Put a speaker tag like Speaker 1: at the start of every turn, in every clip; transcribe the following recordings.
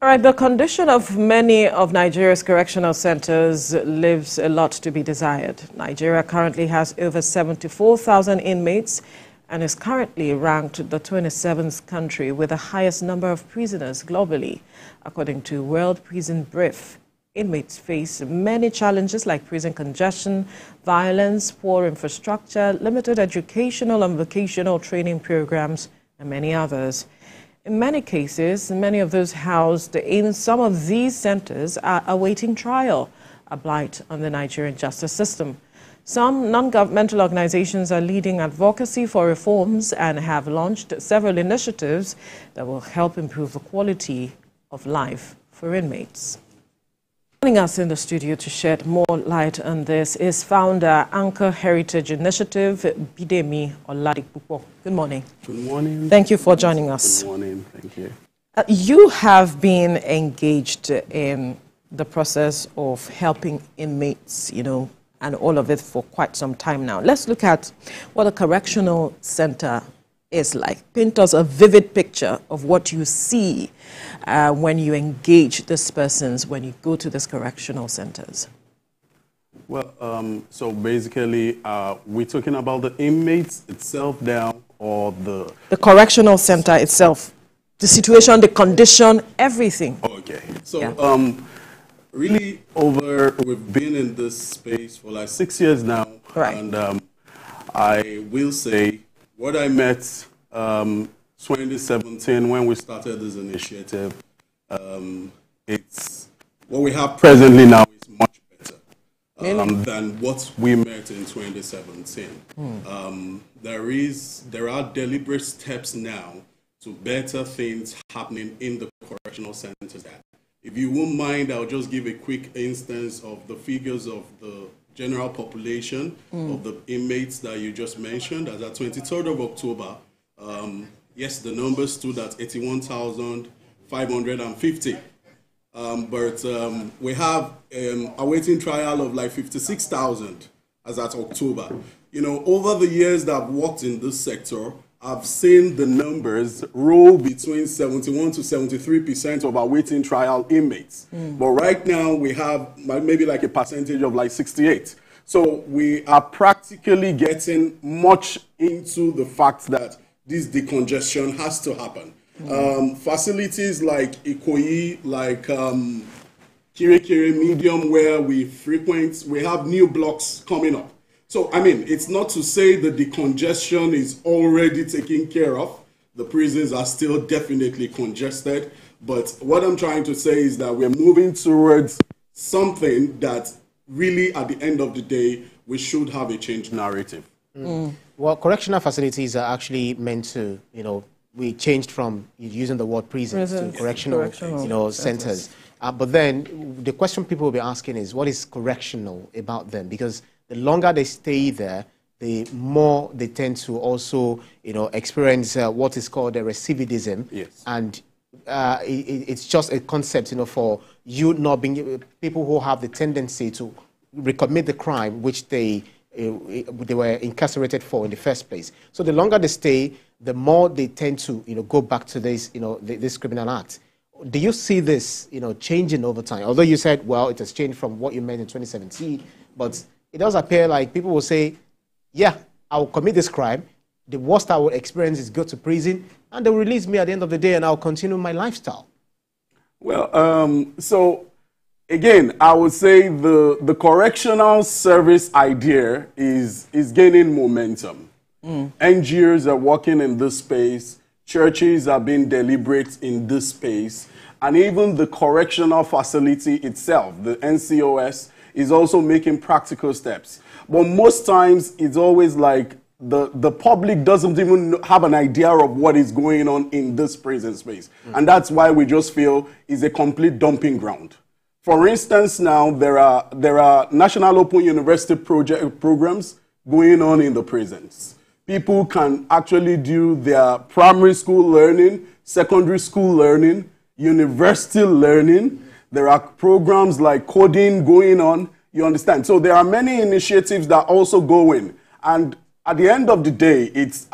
Speaker 1: All right, the condition of many of Nigeria's correctional centers leaves a lot to be desired. Nigeria currently has over 74,000 inmates and is currently ranked the 27th country with the highest number of prisoners globally. According to World Prison Brief, inmates face many challenges like prison congestion, violence, poor infrastructure, limited educational and vocational training programs, and many others. In many cases, many of those housed in some of these centers are awaiting trial, a blight on the Nigerian justice system. Some non-governmental organizations are leading advocacy for reforms and have launched several initiatives that will help improve the quality of life for inmates. Joining us in the studio to shed more light on this is founder, Anchor Heritage Initiative, Bidemi Oladipupo. Good morning.
Speaker 2: Good morning.
Speaker 1: Thank you for joining us.
Speaker 2: Good morning. Thank you.
Speaker 1: You have been engaged in the process of helping inmates, and all of it for quite some time now. Let's look at what a correctional center is like. Paint us a vivid picture of what you see when you engage these persons, when you go to these correctional centers.
Speaker 2: Well, so basically, we're talking about the inmates itself now, or the
Speaker 1: correctional center itself, the situation, the condition, everything.
Speaker 2: Okay. So, really, we've been in this space for like 6 years now.
Speaker 1: Right.
Speaker 2: And I will say what I met 2017 when we started this initiative, it's what we have presently now is much better than what we met in 2017. There are deliberate steps now to better things happening in the correctional centers. If you won't mind, I'll just give a quick instance of the figures of the general population of the inmates that you just mentioned. As at 23rd of October, yes, the numbers stood at 81,550. But we have a waiting trial of like 56,000 as at October. Over the years that I've worked in this sector, I've seen the numbers roll between 71 to 73% of our waiting trial inmates. But right now we have maybe like a percentage of like 68. So we are practically getting much into the fact that this decongestion has to happen. Facilities like Ikoyi, like Kirikiri Medium, where we have new blocks coming up. So, it's not to say that the congestion is already taken care of. The prisons are still definitely congested. But what I'm trying to say is that we're moving towards something that really, at the end of the day, we should have a changed narrative.
Speaker 3: Well, correctional facilities are actually meant to, we changed from using the word prisons to correctional centers. But then the question people will be asking is, what is correctional about them? Because the longer they stay there, the more they tend to also, experience what is called a recidivism.
Speaker 2: Yes.
Speaker 3: And it's just a concept, for you not being people who have the tendency to recommit the crime which they were incarcerated for in the first place. So the longer they stay, the more they tend to, go back to this, this criminal act. Do you see this, changing over time? Although you said, well, it has changed from what you meant in 2017, but it does appear like people will say, yeah, I will commit this crime. The worst I will experience is go to prison, and they'll release me at the end of the day, and I'll continue my lifestyle.
Speaker 2: Well, so again, I would say the correctional service idea is gaining momentum. NGOs are working in this space. Churches are being deliberate in this space. And even the correctional facility itself, the NCOS, is also making practical steps. But most times, it's always like the public doesn't even have an idea of what is going on in this prison space. And that's why we just feel it's a complete dumping ground. For instance, now there are National Open University programs going on in the prisons. People can actually do their primary school learning, secondary school learning, university learning. There are programs like coding going on, you understand? So there are many initiatives that also go in. And at the end of the day, it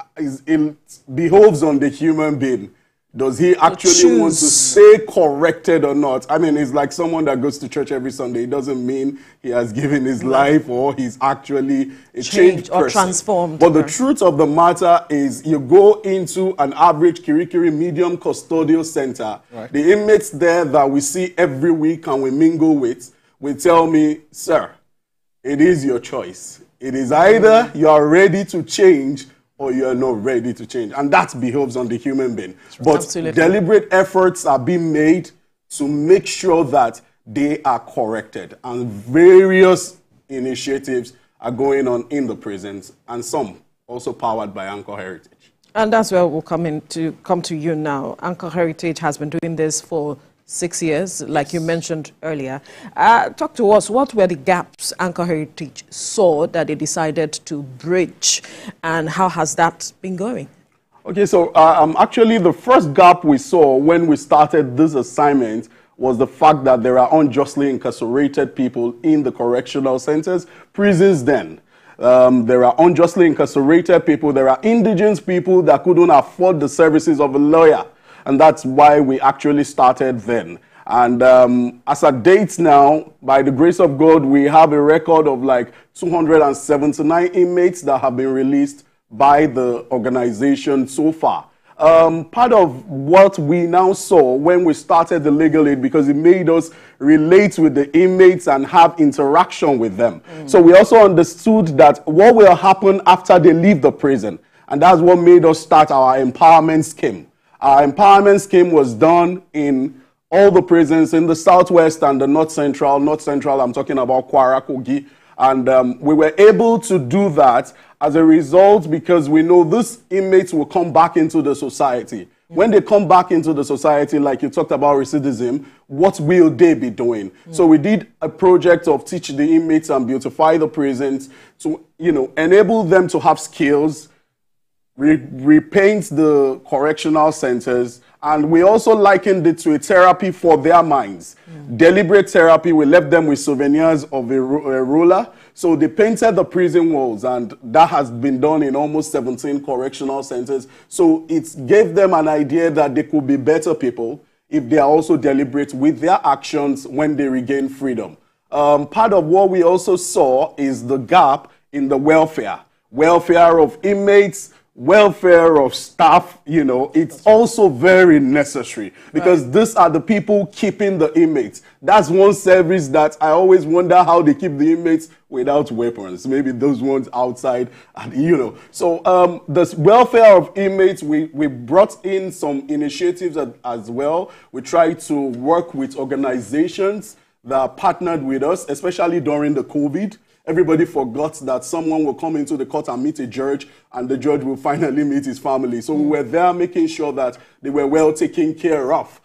Speaker 2: behoves on the human being Does he actually want to stay corrected or not? I mean, it's like someone that goes to church every Sunday. It doesn't mean he has given his life or he's actually a changed person.
Speaker 1: Or transformed.
Speaker 2: But the truth of the matter is you go into an average Kirikiri medium custodial center. Right. The inmates there that we see every week and we mingle with will tell me, sir, it is your choice. It is either you are ready to change or you are not ready to change. And that behoves on the human being. But
Speaker 1: Absolutely.
Speaker 2: Deliberate efforts are being made to make sure that they are corrected. And various initiatives are going on in the prisons, and some also powered by Anchor Heritage.
Speaker 1: And that's where we'll come to you now. Anchor Heritage has been doing this for 6 years, like you mentioned earlier. Talk to us, what were the gaps Anchor Heritage saw that they decided to bridge, and how has that been going?
Speaker 2: Okay, so actually the first gap we saw when we started this assignment was the fact that there are unjustly incarcerated people in the correctional centers, prisons then. There are unjustly incarcerated people, there are indigent people that couldn't afford the services of a lawyer. And that's why we actually started then. And as at date now, by the grace of God, we have a record of like 279 inmates that have been released by the organization so far. Part of what we now saw when we started the legal aid, because it made us relate with the inmates and have interaction with them. So we also understood that what will happen after they leave the prison. And that's what made us start our empowerment scheme. Our empowerment scheme was done in all the prisons in the Southwest and the North Central. North Central, I'm talking about Kwara, Kogi. And we were able to do that as a result because we know these inmates will come back into the society. When they come back into the society, like you talked about recidivism, what will they be doing? So we did a project of teach the inmates and beautify the prisons to, enable them to have skills, repaint the correctional centers, and we also likened it to a therapy for their minds. Deliberate therapy, we left them with souvenirs of a ruler. So they painted the prison walls, and that has been done in almost 17 correctional centers. So it gave them an idea that they could be better people if they are also deliberate with their actions when they regain freedom. Part of what we also saw is the gap in the welfare of inmates, welfare of staff. It's also very necessary because these are the people keeping the inmates. That's one service that I always wonder how they keep the inmates without weapons. Maybe those ones outside, So the welfare of inmates, we brought in some initiatives as well. We tried to work with organizations that partnered with us, especially during the COVID. Everybody forgot that someone will come into the court and meet a judge, and the judge will finally meet his family. So we were there making sure that they were well taken care of.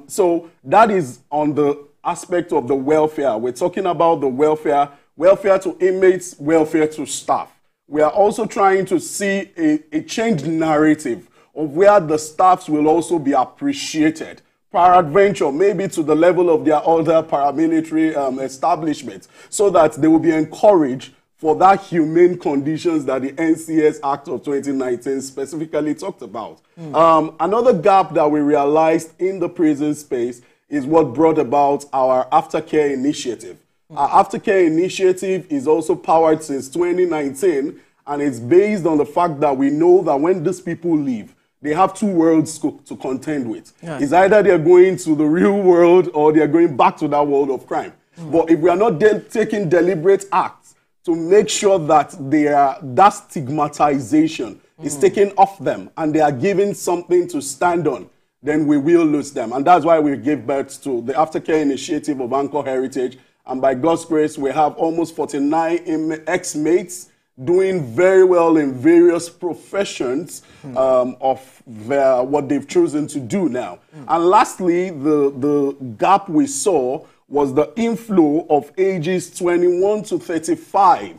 Speaker 2: So that is on the aspect of the welfare. We're talking about the welfare to inmates, welfare to staff. We are also trying to see a changed narrative of where the staffs will also be appreciated. Peradventure, maybe to the level of their other paramilitary establishments, so that they will be encouraged for that humane conditions that the NCS Act of 2019 specifically talked about. Another gap that we realized in the prison space is what brought about our aftercare initiative. Our aftercare initiative is also powered since 2019, and it's based on the fact that we know that when these people leave, they have two worlds to contend with. Yeah. It's either they're going to the real world or they're going back to that world of crime. But if we are not taking deliberate acts to make sure that that stigmatization is taken off them and they are given something to stand on, then we will lose them. And that's why we gave birth to the aftercare initiative of Anchor Heritage. And by God's grace, we have almost 49 ex-mates doing very well in various professions of what they've chosen to do now. And lastly, the gap we saw was the inflow of ages 21 to 35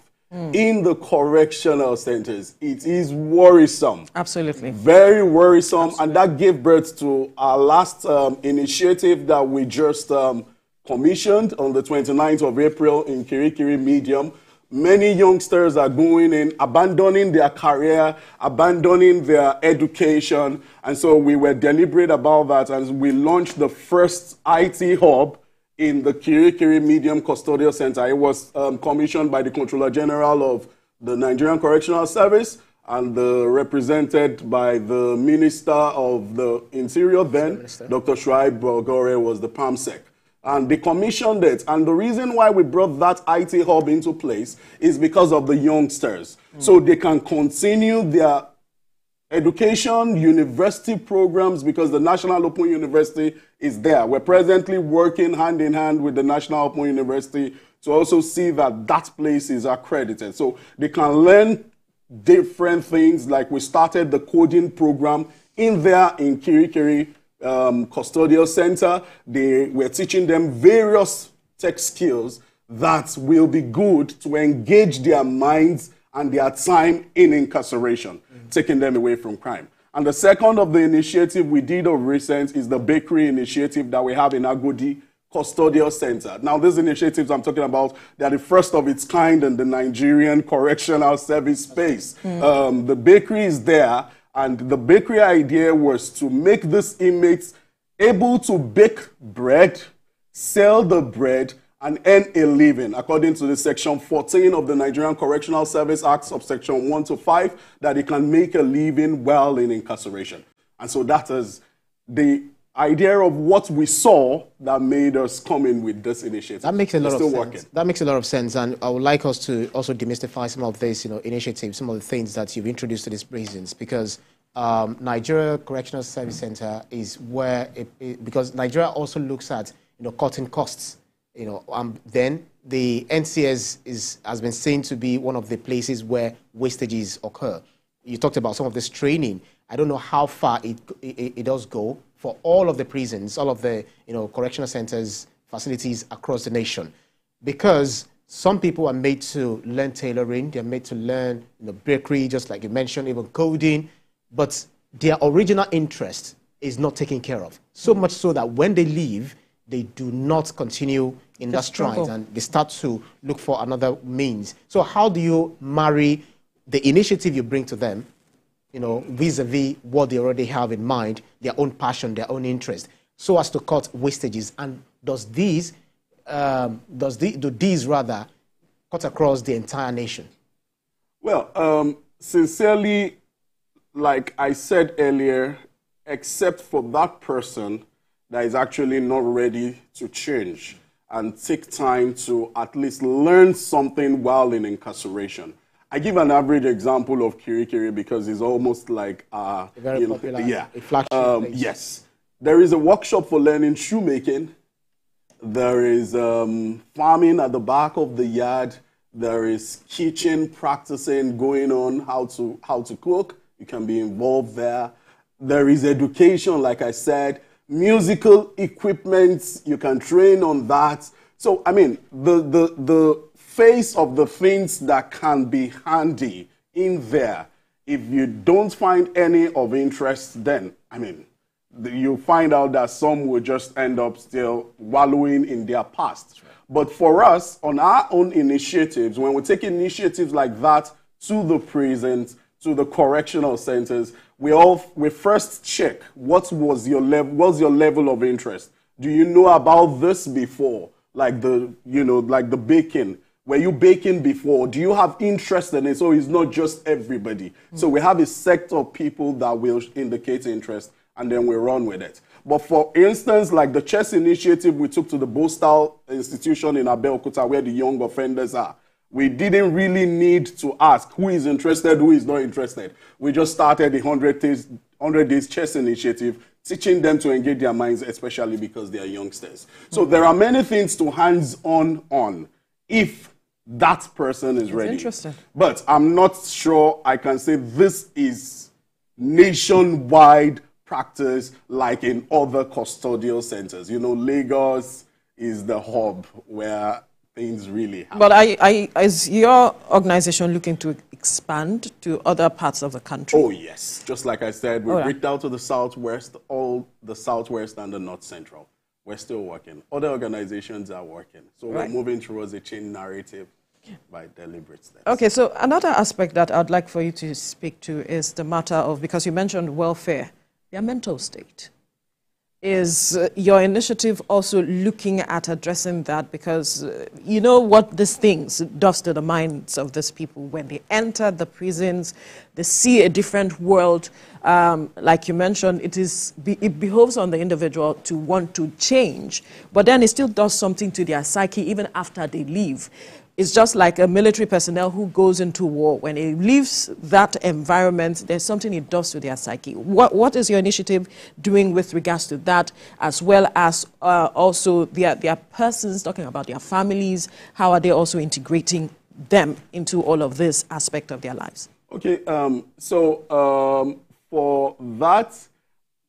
Speaker 2: in the correctional centers. It is worrisome.
Speaker 1: Absolutely.
Speaker 2: Very worrisome. Absolutely. And that gave birth to our last initiative that we just commissioned on the 29th of April in Kirikiri Medium. many youngsters are going in, abandoning their career, abandoning their education. And so we were deliberate about that, and we launched the first IT hub in the Kirikiri Medium Custodial Center. It was commissioned by the Controller General of the Nigerian Correctional Service and represented by the Minister of the Interior then, Dr. Shuaib Bolgore was the PAMSEC. And they commissioned it. And the reason why we brought that IT hub into place is because of the youngsters. So they can continue their education, university programs, because the National Open University is there. We're presently working hand in hand with the National Open University to also see that that place is accredited. So they can learn different things, like we started the coding program in there in Kirikiri Custodial Center. We're teaching them various tech skills that will be good to engage their minds and their time in incarceration, taking them away from crime. And the second of the initiative we did of recent is the bakery initiative that we have in Agodi Custodial Center. Now, these initiatives I'm talking about, they're the first of its kind in the Nigerian correctional service space. The bakery is there, and the bakery idea was to make these inmates able to bake bread, sell the bread, and earn a living, according to the Section 14 of the Nigerian Correctional Service Act, subsection 1 to 5, that they can make a living while in incarceration. And so that is the idea of what we saw that made us come in with this initiative.
Speaker 3: That makes a lot of sense. That makes a lot of sense, and I would like us to also demystify some of these, initiatives, some of the things that you've introduced to these prisons, because Nigeria Correctional Service Center is where, because Nigeria also looks at, cutting costs, then the NCS has been seen to be one of the places where wastages occur. You talked about some of this training. I don't know how far it does go for all of the prisons, all of the correctional centers, facilities across the nation, because some people are made to learn tailoring, they're made to learn bakery, just like you mentioned, even coding, but their original interest is not taken care of. So much so that when they leave, they do not continue in that stride, and they start to look for another means. So how do you marry the initiative you bring to them, vis-a-vis what they already have in mind, their own passion, their own interest, so as to cut wastages? And do these rather cut across the entire nation? Well,
Speaker 2: sincerely, like I said earlier, except for that person that is actually not ready to change and take time to at least learn something while in incarceration. I give an average example of Kirikiri because it's almost like
Speaker 3: a very popular, a flagship place.
Speaker 2: Yes. There is a workshop for learning shoemaking. There is farming at the back of the yard. There is kitchen practicing going on, how to cook. You can be involved there. There is education, like I said. Musical equipment, you can train on that. So, I mean, the face of the things that can be handy in there, if you don't find any of interest, then, I mean, you find out that some will just end up still wallowing in their past. Right. But for us, on our own initiatives, when we take initiatives like that to the prisons, to the correctional centers, we first check what's your level of interest. Do you know about this before? Like the baking. Were you baking before? Do you have interest in it? So it's not just everybody. So we have a sect of people that will indicate interest, and then we run with it. But for instance, like the chess initiative we took to the Bostal institution in Abeokuta, where the young offenders are, we didn't really need to ask who is interested, who is not interested. We just started the 100 days chess initiative, teaching them to engage their minds, especially because they are youngsters. So there are many things to hands-on if that person is ready.
Speaker 1: Interesting.
Speaker 2: But I'm not sure I can say this is nationwide practice like in other custodial centers. Lagos is the hub where things really happen.
Speaker 1: But is your organization looking to expand to other parts of the country?
Speaker 2: Oh, yes. Just like I said, we reached out to the Southwest, all the Southwest and the North Central. We're still working. Other organizations are working. So we're moving towards a chain narrative by deliberate steps.
Speaker 1: Okay, so another aspect that I'd like for you to speak to is the matter of, because you mentioned welfare, their mental state. Is your initiative also looking at addressing that? Because you know what these things does to the minds of these people when they enter the prisons, they see a different world. Like you mentioned, it behoves on the individual to want to change, but then it still does something to their psyche even after they leave. It's just like a military personnel who goes into war. When he leaves that environment, there's something it does to their psyche. What is your initiative doing with regards to that, as well as also their persons, talking about their families? How are they also integrating them into all of this aspect of their lives?
Speaker 2: Okay, for that,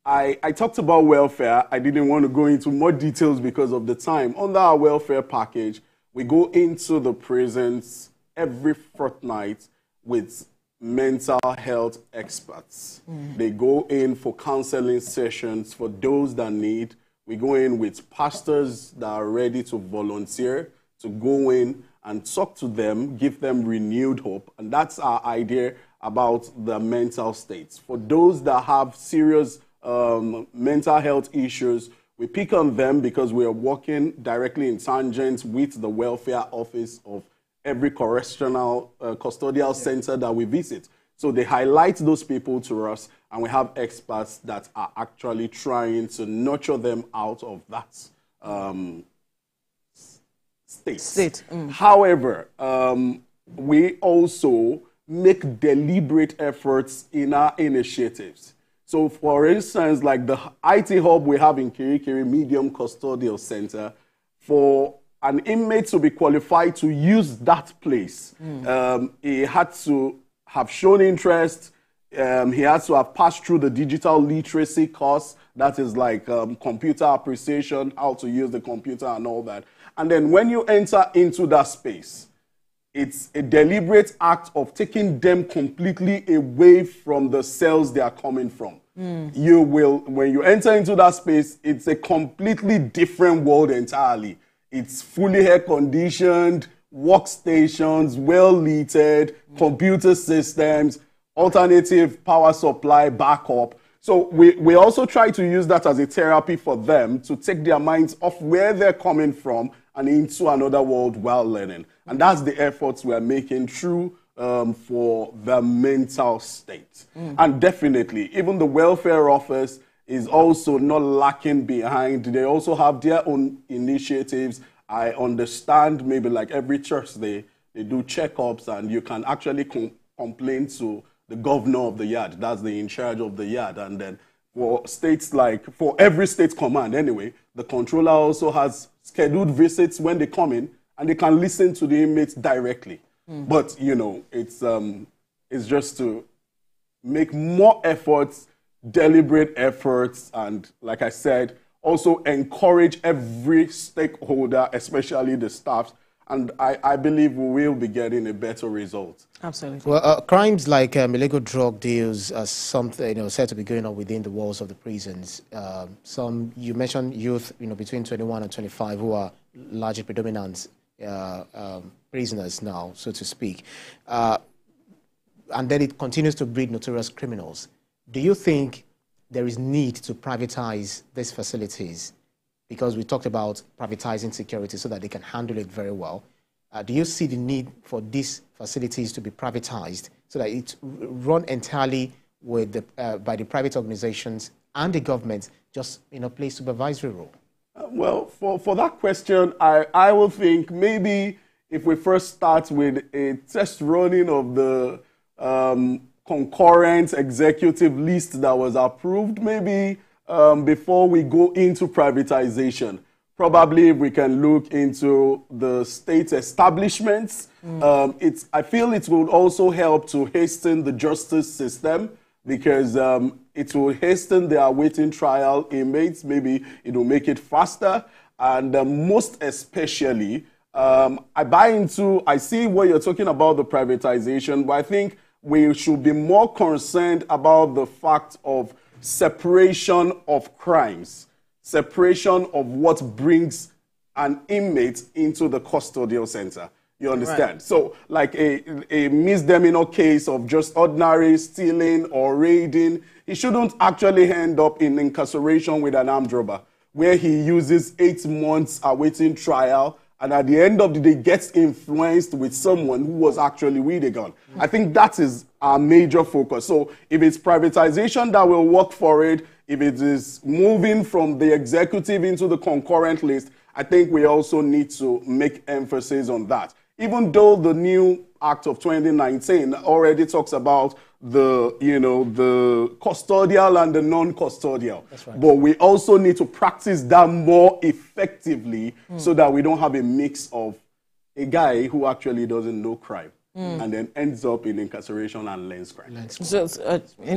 Speaker 2: I talked about welfare. I didn't want to go into more details because of the time. Under our welfare package, we go into the prisons every fortnight with mental health experts. They go in for counseling sessions for those that need. We go in with pastors that are ready to volunteer, to go in and talk to them, give them renewed hope. And that's our idea about the mental states. For those that have serious mental health issues, we pick on them because we are working directly in tangent with the welfare office of every correctional custodial center that we visit. So they highlight those people to us, and we have experts that are actually trying to nurture them out of that state. However, we also make deliberate efforts in our initiatives. So, for instance, like the IT hub we have in Kirikiri Medium Custodial Center, for an inmate to be qualified to use that place, he had to have shown interest, he has to have passed through the digital literacy course, that is like computer appreciation, how to use the computer and all that. And then when you enter into that space, it's a deliberate act of taking them completely away from the cells they are coming from. You will, when you enter into that space, it's a completely different world entirely. It's fully air-conditioned, workstations, well-lighted, computer systems, alternative power supply, backup. So we also try to use that as a therapy for them to take their minds off where they're coming from and into another world while learning. And that's the efforts we're making through for the mental state. And definitely, even the welfare office is also not lacking behind. They also have their own initiatives. I understand maybe like every Thursday, they do checkups, and you can actually complain to the governor of the yard. That's the in charge of the yard. And then for states like, for every state command anyway, the controller also has scheduled visits when they come in, and they can listen to the inmates directly. But, you know, it's just to make more efforts, deliberate efforts, and like I said, also encourage every stakeholder, especially the staff, and I believe we will be getting a better result.
Speaker 1: Absolutely.
Speaker 3: Well, crimes like illegal drug deals are something said to be going on within the walls of the prisons. Some, you mentioned youth, between 21 and 25, who are largely predominant prisoners now, so to speak. And then it continues to breed notorious criminals. Do you think there is need to privatize these facilities? Because we talked about privatizing security so that they can handle it very well. Do you see the need for these facilities to be privatized so that it's run entirely with by the private organizations and the government just play supervisory role?
Speaker 2: Well, for that question, I will think maybe if we first start with a test running of the concurrent executive list that was approved, maybe before we go into privatization. Probably we can look into the state establishments. I feel it will also help to hasten the justice system, because it will hasten the awaiting trial inmates. Maybe it will make it faster. And most especially, I see what you're talking about, the privatization, but I think we should be more concerned about the fact of separation of crimes, separation of what brings an inmate into the custodial center. You understand? So like a misdemeanor case of just ordinary stealing or raiding, he shouldn't actually end up in incarceration with an armed robber, where he uses 8 months awaiting trial, and at the end of the day gets influenced with someone who was actually with a gun. I think that is our major focus. So if it's privatization that will work for it, if it is moving from the executive into the concurrent list, I think we also need to make emphasis on that. Even though the new Act of 2019 already talks about the, the custodial and the non-custodial.
Speaker 3: That's right.
Speaker 2: But we also need to practice that more effectively so that we don't have a mix of a guy who actually doesn't know crime and then ends up in incarceration and learns crime.
Speaker 1: So,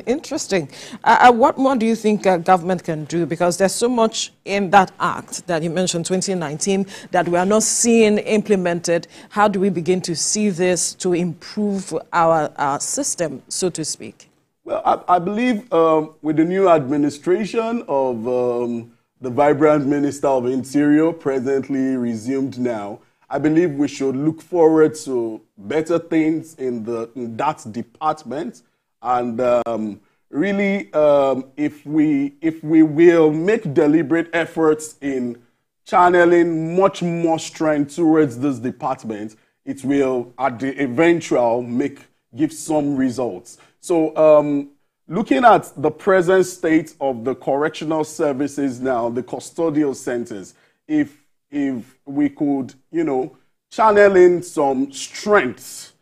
Speaker 1: interesting. What more do you think government can do? Because there's so much in that act that you mentioned, 2019, that we are not seeing implemented. How do we begin to see this to improve our system, so to speak?
Speaker 2: Well, I believe with the new administration of the vibrant Minister of Interior, presently resumed now, I believe we should look forward to better things in that department, and really, if we will make deliberate efforts in channeling much more strength towards this department, it will, at the eventual, give some results. So, looking at the present state of the correctional services now, the custodial centers, if we could, channel in some strength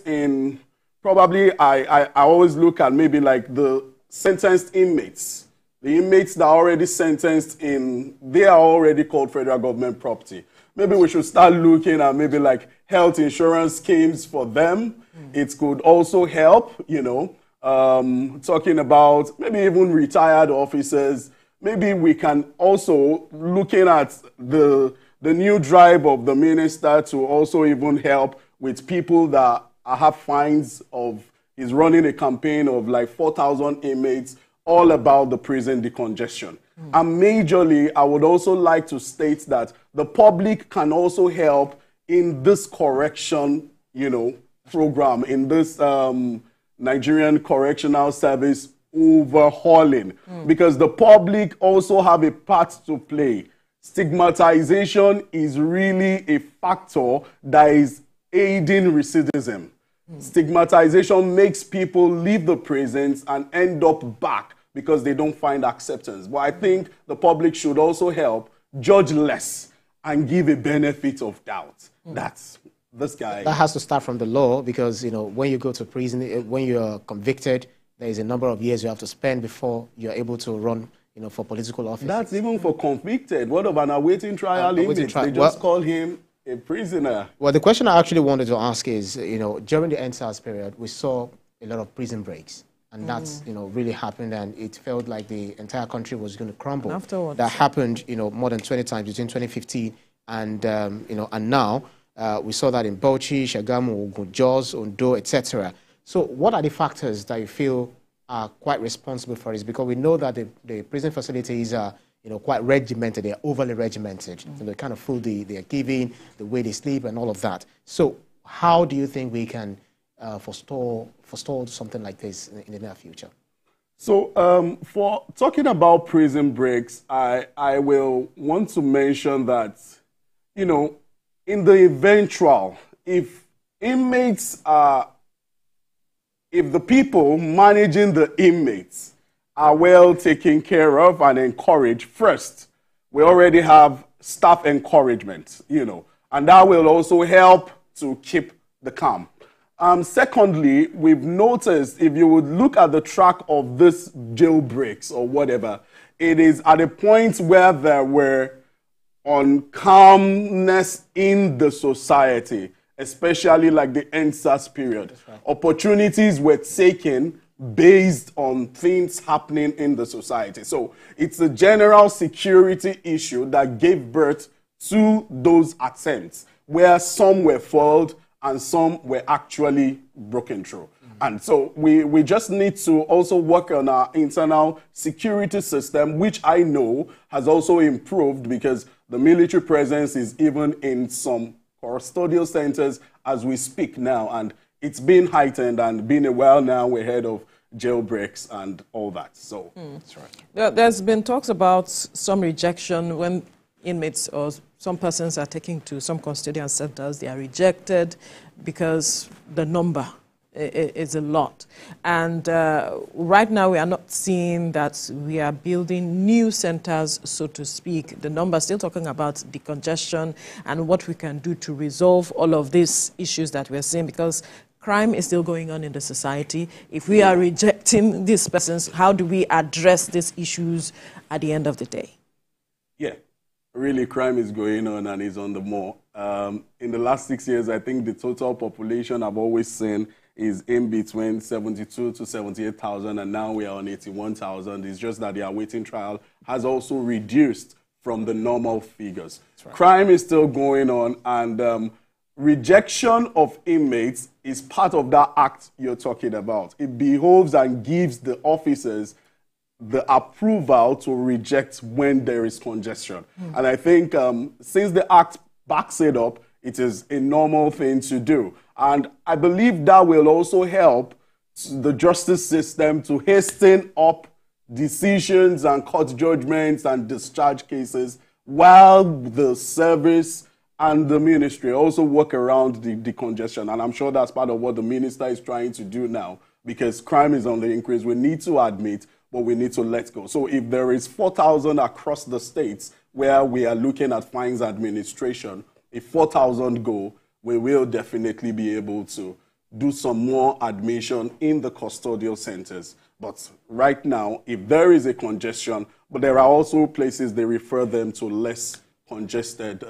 Speaker 2: in probably, I always look at maybe like the sentenced inmates. The inmates that are already sentenced they are already called federal government property. Maybe we should start looking at maybe like health insurance schemes for them. It could also help, talking about maybe even retired officers. Maybe we can also, looking at the new drive of the minister to also even help with people that have fines of, he's running a campaign of like 4,000 inmates, all about the prison decongestion. And majorly, I would also like to state that the public can also help in this correction, program, in this Nigerian correctional service overhauling, because the public also have a part to play. Stigmatization is really a factor that is aiding recidivism. Stigmatization makes people leave the prisons and end up back because they don't find acceptance. But I think the public should also help judge less and give a benefit of doubt. That's this guy.
Speaker 3: That has to start from the law, because when you go to prison, when you're convicted, there is a number of years you have to spend before you're able to run, for political office.
Speaker 2: That's even for convicted. What of an awaiting trial inmate? They just call him a prisoner.
Speaker 3: Well, the question I actually wanted to ask is, during the NSAS period, we saw a lot of prison breaks. And that's, really happened, and it felt like the entire country was going to crumble.
Speaker 1: Afterwards.
Speaker 3: That happened, more than 20 times between 2015 and, and now. We saw that in Bauchi, Shagamu, Ogun, Jos, Ondo, etc. So what are the factors that you feel are quite responsible for this? Because we know that the prison facilities are, quite regimented. They are overly regimented. So the kind of food they are giving, the way they sleep, and all of that. So how do you think we can forestall something like this in the near future?
Speaker 2: So for talking about prison breaks, I will want to mention that, in the eventual, if inmates are, if the people managing the inmates are well taken care of and encouraged, first, we already have staff encouragement, and that will also help to keep the calm. Secondly, we've noticed, if you would look at the track of this jailbreaks or whatever, it is at a point where there were on calmness in the society, especially like the NSAS period. Right. Opportunities were taken based on things happening in the society. So it's a general security issue that gave birth to those attempts, where some were foiled and some were actually broken through. And so we just need to also work on our internal security system, which I know has also improved, because the military presence is even in some custodial centers as we speak now, and it's been heightened and been a while now ahead of jailbreaks and all that. So that's right.
Speaker 1: There's been talks about some rejection when inmates or some persons are taken to some custodial centers. They are rejected because the number is a lot. And right now we are not seeing that we are building new centers, so to speak. The number is still talking about decongestion and what we can do to resolve all of these issues that we're seeing, because crime is still going on in the society. If we are rejecting these persons, how do we address these issues at the end of the day?
Speaker 2: Yeah, really, crime is going on and is on the more. In the last 6 years, I think the total population I've always seen is in between 72 to 78,000, and now we are on 81,000. It's just that the awaiting trial has also reduced from the normal figures. Right. Crime is still going on, and rejection of inmates is part of that act you're talking about. It behoves and gives the officers the approval to reject when there is congestion. And I think since the act backs it up, it is a normal thing to do. And I believe that will also help the justice system to hasten up decisions and court judgments and discharge cases, while the service and the ministry also work around the congestion. And I'm sure that's part of what the minister is trying to do now, because crime is on the increase. We need to admit, but we need to let go. So if there is 4,000 across the states where we are looking at fines administration, if 4,000 go, we will definitely be able to do some more admission in the custodial centers. But right now, if there is a congestion, but there are also places they refer them to less congested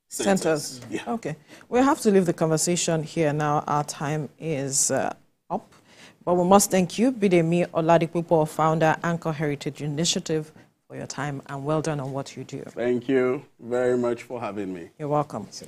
Speaker 2: centers. Yeah.
Speaker 1: Okay. We have to leave the conversation here now. Our time is up. But we must thank you, Bidemi Oladipupo, founder, Anchor Heritage Initiative, for your time, and well done on what you do.
Speaker 2: Thank you very much for having me.
Speaker 1: You're welcome.